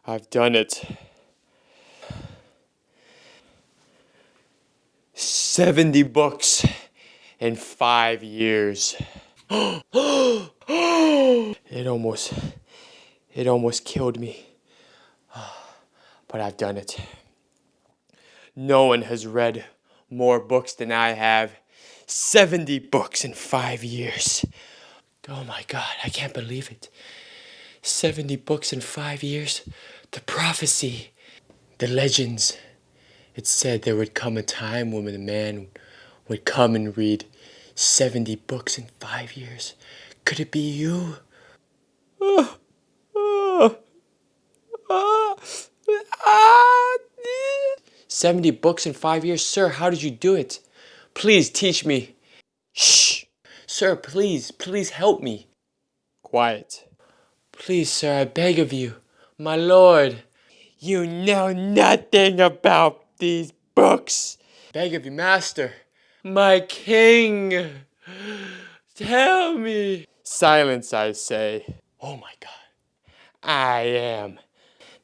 I've done it. 70 books in 5 years. It almost killed me. But I've done it. No one has read more books than I have. 70 books in 5 years. Oh my God, I can't believe it. 70 books in 5 years. The prophecy, the legends. It said there would come a time when a man would come and read 70 books in 5 years. Could it be you? 70 books in 5 years? Sir, how did you do it? Please teach me. Shh! Sir, please help me. Quiet. Please, sir, I beg of you. My lord. You know nothing about these books. Beg of you, master. My king. Tell me. Silence, I say. Oh my God. I am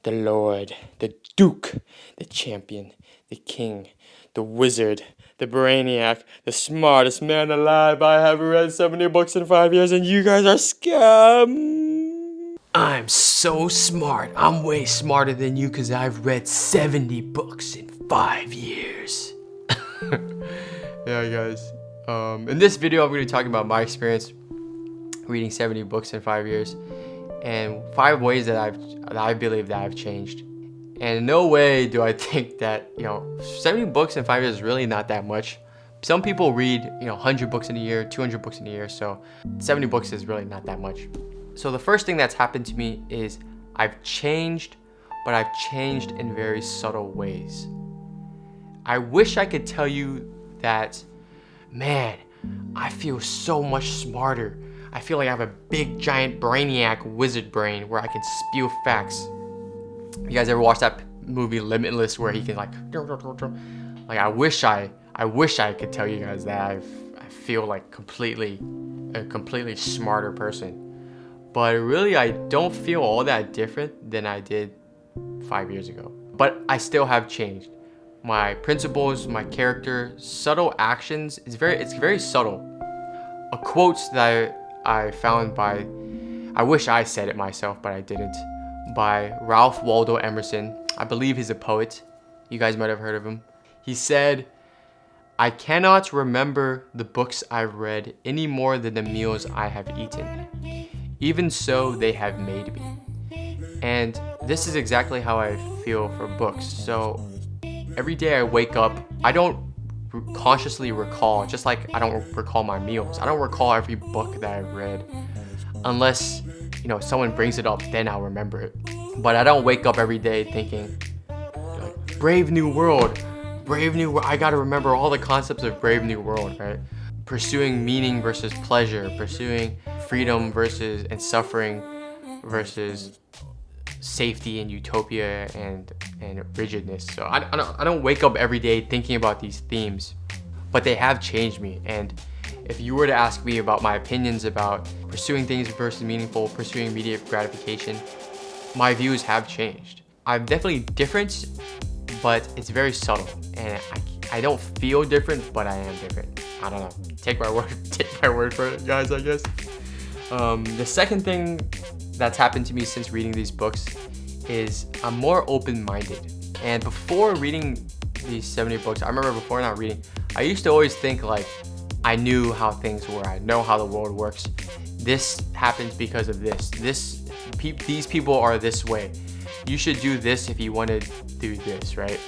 the lord, the duke, the champion, the king, the wizard, the brainiac, the smartest man alive. I have read 70 books in 5 years and you guys are scum. I'm so smart. I'm way smarter than you because I've read 70 books in 5 years. Yeah, guys. In this video, I'm going to be talking about my experience reading 70 books in 5 years and 5 ways that I believe that I've changed. And in no way do I think that, 70 books in 5 years is really not that much. Some people read, 100 books in a year, 200 books in a year, so 70 books is really not that much. So the first thing that's happened to me is I've changed, but I've changed in very subtle ways. I wish I could tell you that, man, I feel so much smarter. I feel like I have a big, giant, brainiac wizard brain where I can spew facts. You guys ever watch that movie Limitless where he can like I wish I could tell you guys that I feel like a completely smarter person. But really, I don't feel all that different than I did 5 years ago. But I still have changed. My principles, my character, subtle actions, it's very subtle. A quote that I found by, I wish I said it myself, but I didn't, by Ralph Waldo Emerson. I believe he's a poet. You guys might have heard of him. He said, "I cannot remember the books I've read any more than the meals I have eaten. Even so, they have made me." And this is exactly how I feel for books. So every day I wake up, I don't consciously recall, just like I don't recall my meals. I don't recall every book that I've read unless, someone brings it up, then I'll remember it. But I don't wake up every day thinking, Brave New World, I gotta remember all the concepts of Brave New World, right? Pursuing meaning versus pleasure, pursuing freedom and suffering versus safety and utopia and rigidness. So I don't wake up every day thinking about these themes, but they have changed me. And if you were to ask me about my opinions about pursuing things versus meaningful, pursuing immediate gratification, my views have changed. I'm definitely different, but it's very subtle, and I don't feel different, but I am different. I don't know. Take my word for it, guys, I guess. The second thing that's happened to me since reading these books is I'm more open-minded. And before reading these 70 books, I remember before not reading, I used to always think like I knew how things were. I know how the world works. This happens because of this. These people are this way. You should do this if you want to do this, right?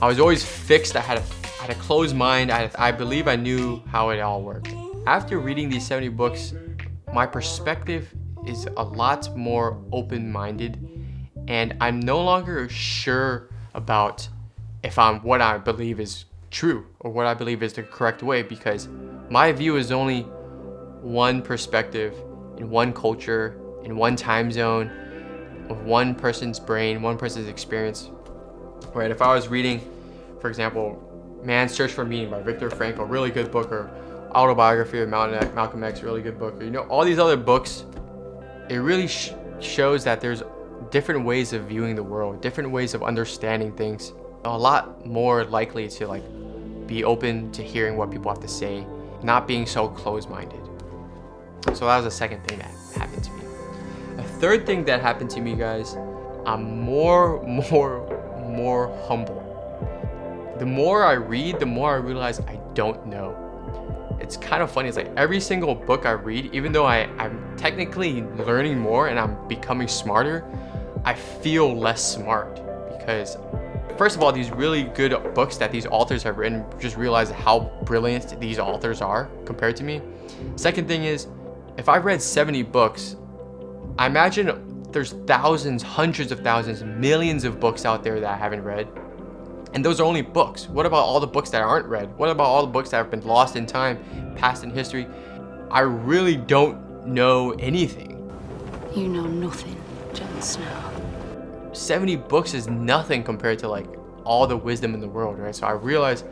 I was always fixed. I had a closed mind. I believe I knew how it all worked. After reading these 70 books, my perspective is a lot more open-minded, and I'm no longer sure about if what I believe is true or what I believe is the correct way, because my view is only one perspective in one culture, in one time zone, with one person's brain, one person's experience. Right? If I was reading, for example, Man's Search for Meaning by Viktor Frankl, really good book, or Autobiography of Malcolm X, really good book, or all these other books, it really shows that there's different ways of viewing the world, different ways of understanding things. A lot more likely to like be open to hearing what people have to say, not being so closed-minded. So that was the second thing that happened to me. A third thing that happened to me, guys, I'm more humble. The more I read, the more I realize I don't know. It's kind of funny. It's like every single book I read, even though I'm technically learning more and I'm becoming smarter, I feel less smart because, first of all, these really good books that these authors have written, just realize how brilliant these authors are compared to me. Second thing is, if I've read 70 books, I imagine there's thousands, hundreds of thousands, millions of books out there that I haven't read. And those are only books. What about all the books that aren't read? What about all the books that have been lost in time, past in history? I really don't know anything. You know nothing, Jon Snow. 70 books is nothing compared to like all the wisdom in the world, right? So I realize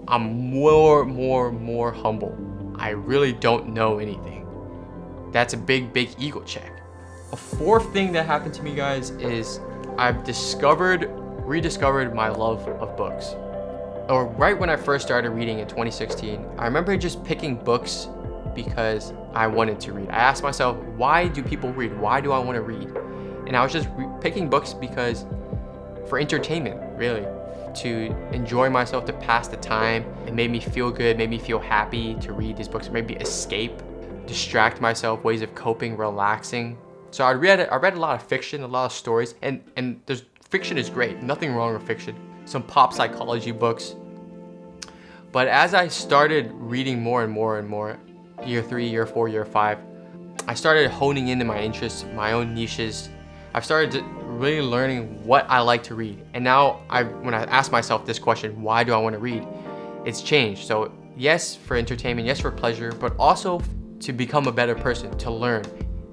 I'm more humble. I really don't know anything. That's a big ego check. A fourth thing that happened to me, guys, is I've rediscovered my love of books. Or right when I first started reading in 2016, I remember just picking books because I wanted to read. I asked myself, why do people read? Why do I want to read? And I was just picking books because for entertainment, really, to enjoy myself, to pass the time. It made me feel good, made me feel happy to read these books, maybe escape, distract myself, ways of coping, relaxing. So I read a lot of fiction, a lot of stories, and fiction is great, nothing wrong with fiction. Some pop psychology books. But as I started reading more and more, year 3, year 4, year 5, I started honing into my interests, my own niches. I've started really learning what I like to read. And now when I ask myself this question, why do I want to read? It's changed. So yes, for entertainment, yes, for pleasure, but also to become a better person, to learn,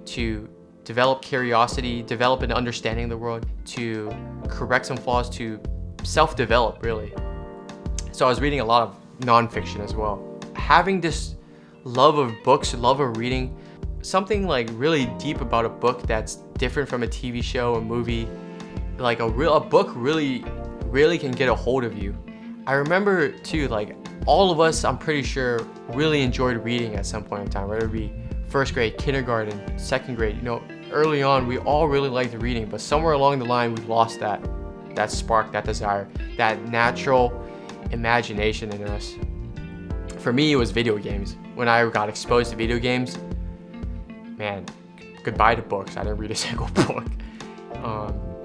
to develop curiosity, develop an understanding of the world, to correct some flaws, to self-develop, really. So I was reading a lot of nonfiction as well. Having this love of books, love of reading, something like really deep about a book that's different from a TV show, a movie, like a book really can get a hold of you. I remember too, like all of us, I'm pretty sure, really enjoyed reading at some point in time, whether it be first grade, kindergarten, second grade. You know, early on, we all really liked reading, but somewhere along the line, we lost that spark, that desire, that natural imagination in us. For me, it was video games. When I got exposed to video games, man, goodbye to books. I didn't read a single book.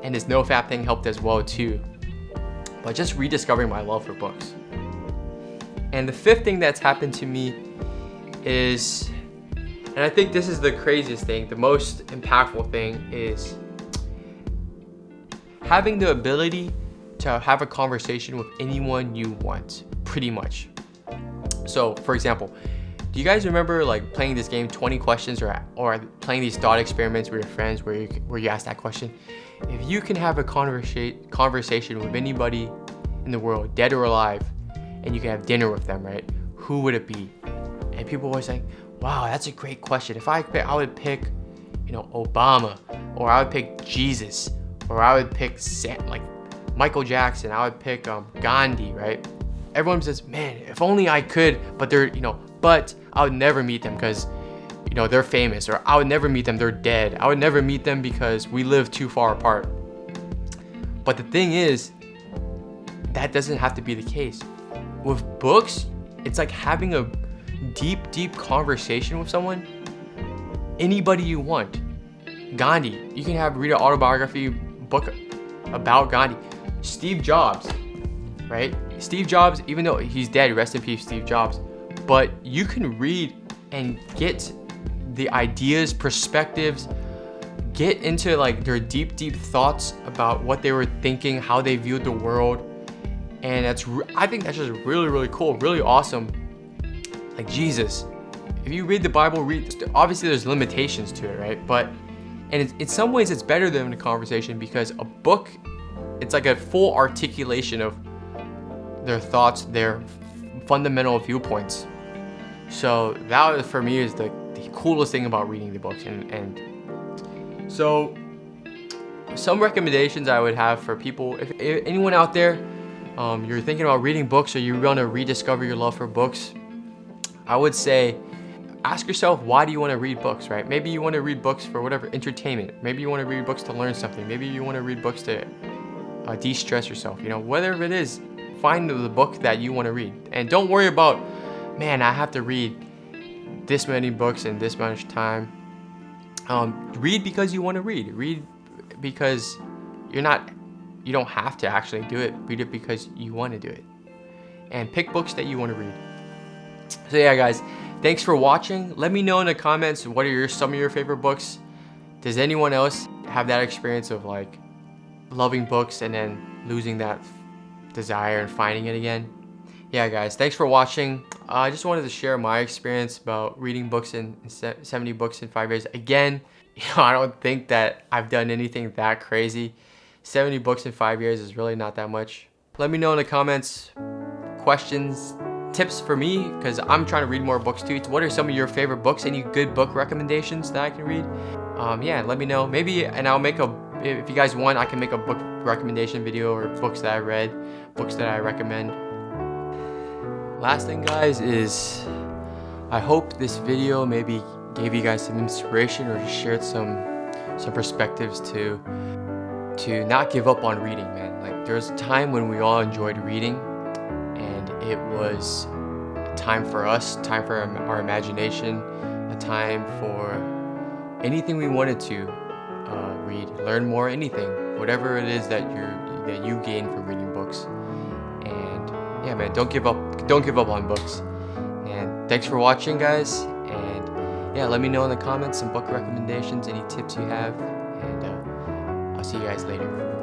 And this NoFap thing helped as well too. But just rediscovering my love for books. And the fifth thing that's happened to me is, and I think this is the craziest thing, the most impactful thing, is having the ability to have a conversation with anyone you want, pretty much. So, for example, do you guys remember like playing this game 20 questions or playing these thought experiments with your friends where you ask that question? If you can have a conversation with anybody in the world, dead or alive, and you can have dinner with them, right? Who would it be? And people always say, wow, that's a great question. If I would pick, Obama, or I would pick Jesus, or I would pick like Michael Jackson. I would pick Gandhi, right? Everyone says, man, if only I could, but but I would never meet them because, they're famous, or I would never meet them, they're dead. I would never meet them because we live too far apart. But the thing is, that doesn't have to be the case. With books, it's like having a deep conversation with someone. Anybody you want. Gandhi, you can read an autobiography book about Gandhi. Steve Jobs, right? Steve Jobs, even though he's dead, rest in peace, Steve Jobs. But you can read and get the ideas, perspectives, get into like their deep thoughts about what they were thinking, how they viewed the world. And I think that's just really cool, really awesome. Like Jesus, if you read the Bible, obviously there's limitations to it, right? But in some ways it's better than a conversation, because a book, it's like a full articulation of their thoughts, their fundamental viewpoints. So that for me is the coolest thing about reading the books. And so some recommendations I would have for people, if anyone out there, you're thinking about reading books or you want to rediscover your love for books, I would say ask yourself, why do you want to read books, right? Maybe you want to read books for whatever, entertainment. Maybe you want to read books to learn something. Maybe you want to read books to de-stress yourself. You know, whatever it is, find the book that you want to read. And don't worry about, man, I have to read this many books in this much time. Read because you want to read. Read because you don't have to actually do it. Read it because you want to do it. And pick books that you want to read. So yeah, guys, thanks for watching. Let me know in the comments, what are some of your favorite books? Does anyone else have that experience of like loving books and then losing that desire and finding it again? Yeah, guys, thanks for watching. I just wanted to share my experience about reading books in 70 books in 5 years. Again, you know, I don't think that I've done anything that crazy. 70 books in 5 years is really not that much. Let me know in the comments, questions, tips for me, because I'm trying to read more books too. What are some of your favorite books? Any good book recommendations that I can read? Yeah, let me know. Maybe, and I'll make if you guys want, I can make a book recommendation video, or books that I read, books that I recommend. Last thing, guys, is I hope this video maybe gave you guys some inspiration or just shared some perspectives to not give up on reading, man. Like, there's a time when we all enjoyed reading, and it was a time for us, time for our imagination, a time for anything we wanted to read, learn more, anything, whatever it is that you gain from reading books. And yeah, man, don't give up on books. And thanks for watching, guys. And yeah, let me know in the comments some book recommendations, any tips you have, and I'll see you guys later.